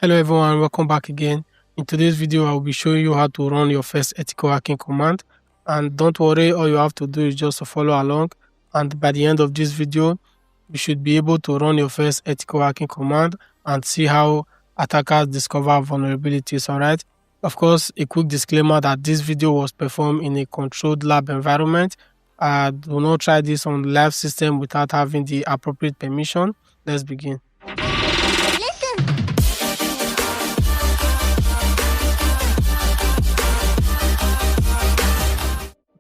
Hello everyone, welcome back again. In today's video, I will be showing you how to run your first ethical hacking command. And don't worry, all you have to do is just to follow along. And by the end of this video, you should be able to run your first ethical hacking command and see how attackers discover vulnerabilities, alright? Of course, a quick disclaimer that this video was performed in a controlled lab environment. Do not try this on live system without having the appropriate permission. Let's begin.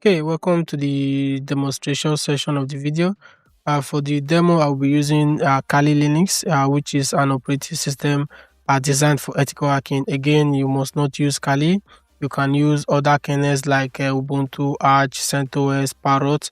Okay, welcome to the demonstration session of the video. For the demo, I'll be using Kali Linux, which is an operating system designed for ethical hacking. Again, you must not use Kali. You can use other kernels like Ubuntu, Arch, CentOS, Parrot.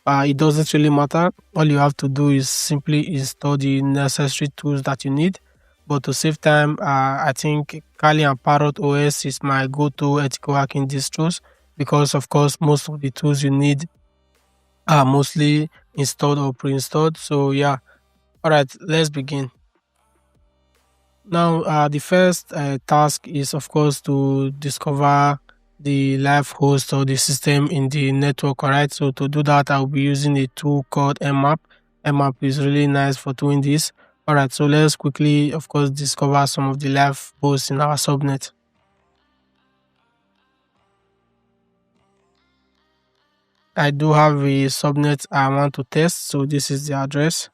It doesn't really matter. All you have to do is simply install the necessary tools that you need. But to save time, I think Kali and Parrot OS is my go-to ethical hacking distros, because of course most of the tools you need are mostly installed or pre-installed. So yeah, all right, let's begin. Now the first task is of course to discover the live host or the system in the network. All right, so to do that, I'll be using a tool called Nmap. Nmap is really nice for doing this. All right, so let's quickly of course discover some of the live hosts in our subnet. I do have a subnet I want to test, so this is the address.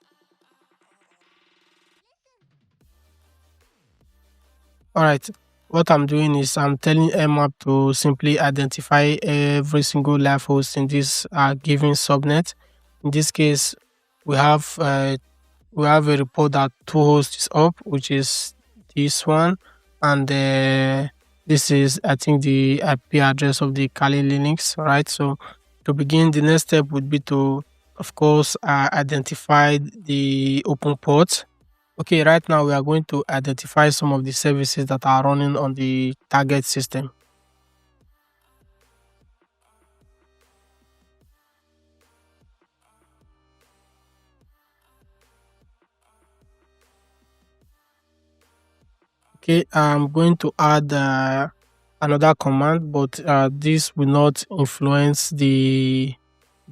All right, what I'm doing is I'm telling Nmap to simply identify every single live host in this given subnet. In this case, we have a report that 2 hosts is up, which is this one, and this is, I think, the IP address of the Kali Linux. All right, so to begin, the next step would be to, of course, identify the open ports. Okay, right now we are going to identify some of the services that are running on the target system. Okay, I'm going to add another command, but this will not influence the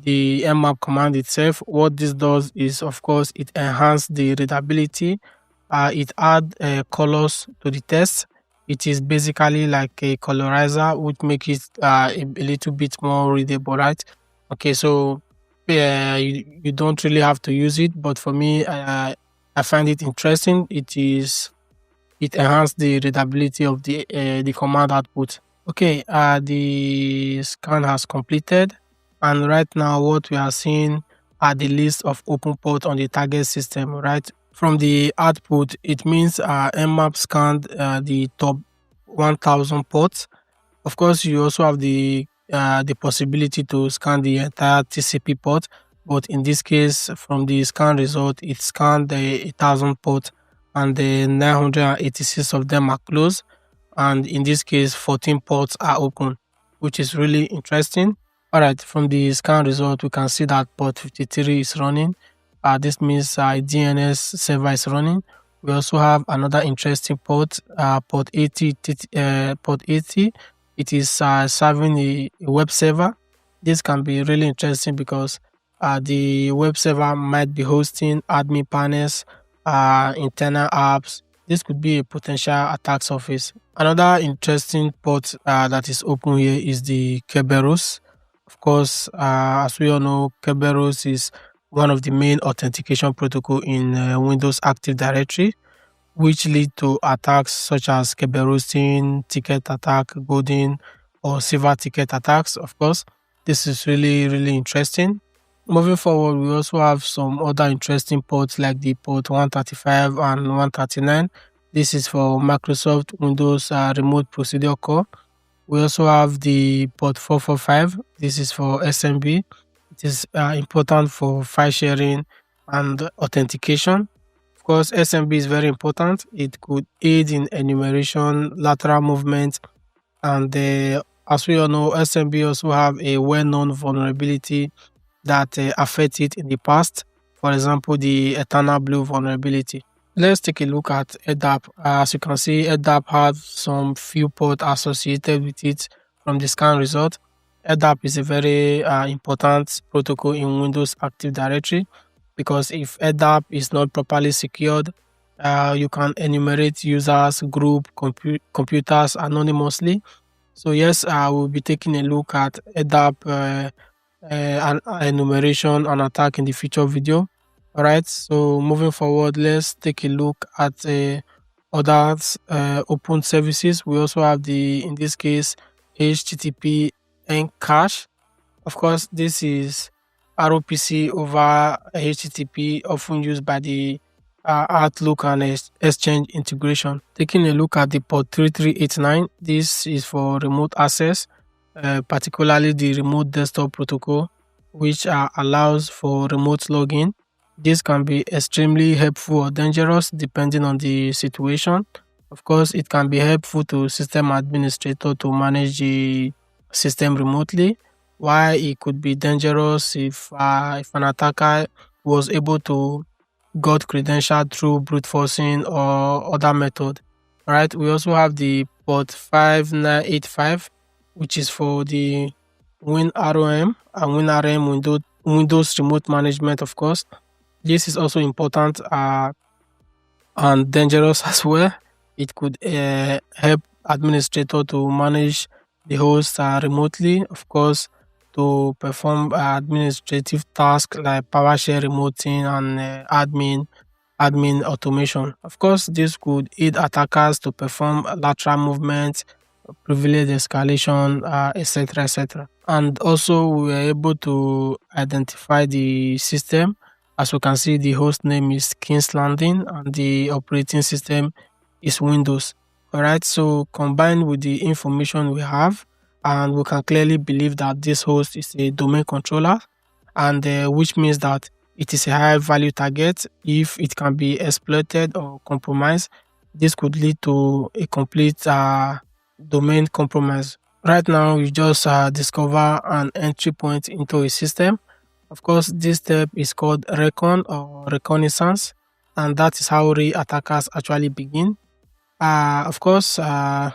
Nmap command itself. What this does is, of course, it enhances the readability. It add colors to the text. It is basically like a colorizer, which makes it a little bit more readable, right? Okay, so you don't really have to use it, but for me, I find it interesting. It enhances the readability of the command output. Okay, the scan has completed, and right now what we are seeing are the list of open ports on the target system. Right from the output, it means Nmap scanned the top 1000 ports. Of course, you also have the possibility to scan the entire TCP port, but in this case, from the scan result, it scanned the 1000 ports, and the 986 of them are closed, and in this case 14 ports are open, which is really interesting. All right, from the scan result we can see that port 53 is running. This means DNS server is running. We also have another interesting port, port 80. Port 80, it is serving a web server. This can be really interesting because the web server might be hosting admin panels, internal apps. This could be a potential attack surface. Another interesting port that is open here is the Kerberos. Of course, as we all know, Kerberos is one of the main authentication protocol in Windows Active Directory, which lead to attacks such as Kerberosing, ticket attack, golden or silver ticket attacks. Of course, this is really interesting. Moving forward, we also have some other interesting ports like the port 135 and 139. This is for Microsoft Windows Remote Procedure Core. We also have the port 445. This is for SMB. It is important for file sharing and authentication. Of course, SMB is very important. It could aid in enumeration, lateral movement, and as we all know, SMB also have a well-known vulnerability that affected it in the past. For example, the Eternal Blue vulnerability. let's take a look at EDAP. As you can see, EDAP has some few ports associated with it from the scan result. EDAP is a very important protocol in Windows Active Directory because if EDAP is not properly secured, you can enumerate users, group, computers anonymously. So yes, I will be taking a look at EDAP enumeration and attack in the future video. All right, so moving forward, let's take a look at other open services. We also have in this case, HTTP and cache. Of course, this is ROPC over HTTP, often used by the Outlook and Exchange integration. Taking a look at the port 3389, this is for remote access, particularly the remote desktop protocol, which allows for remote login. This can be extremely helpful or dangerous depending on the situation. Of course, it can be helpful to system administrator to manage the system remotely, why it could be dangerous if an attacker was able to got credential through brute forcing or other method. All right, we also have the port 5985, which is for the WinRM and WinRM Windows remote management. Of course, this is also important and dangerous as well. It could help administrator to manage the host remotely, of course, to perform administrative tasks like PowerShell remoting and admin automation. Of course, this could aid attackers to perform lateral movements, privilege escalation, etc., etc. And also, we were able to identify the system. As we can see, the host name is King's Landing and the operating system is Windows. All right, so combined with the information we have, and we can clearly believe that this host is a domain controller, and which means that it is a high value target. If it can be exploited or compromised, this could lead to a complete domain compromise. Right now, we just discover an entry point into a system. Of course, this step is called recon or reconnaissance, and that is how real attackers actually begin. Of course,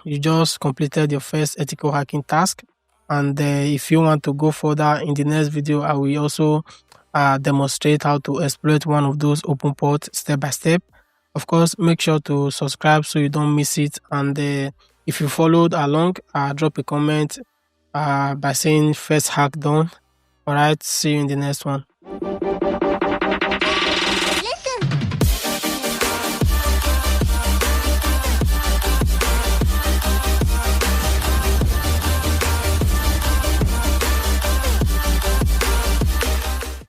you just completed your first ethical hacking task, and if you want to go further in the next video, I will also demonstrate how to exploit one of those open ports step by step. Of course, make sure to subscribe so you don't miss it, and if you followed along, drop a comment by saying first hack done. All right, see you in the next one.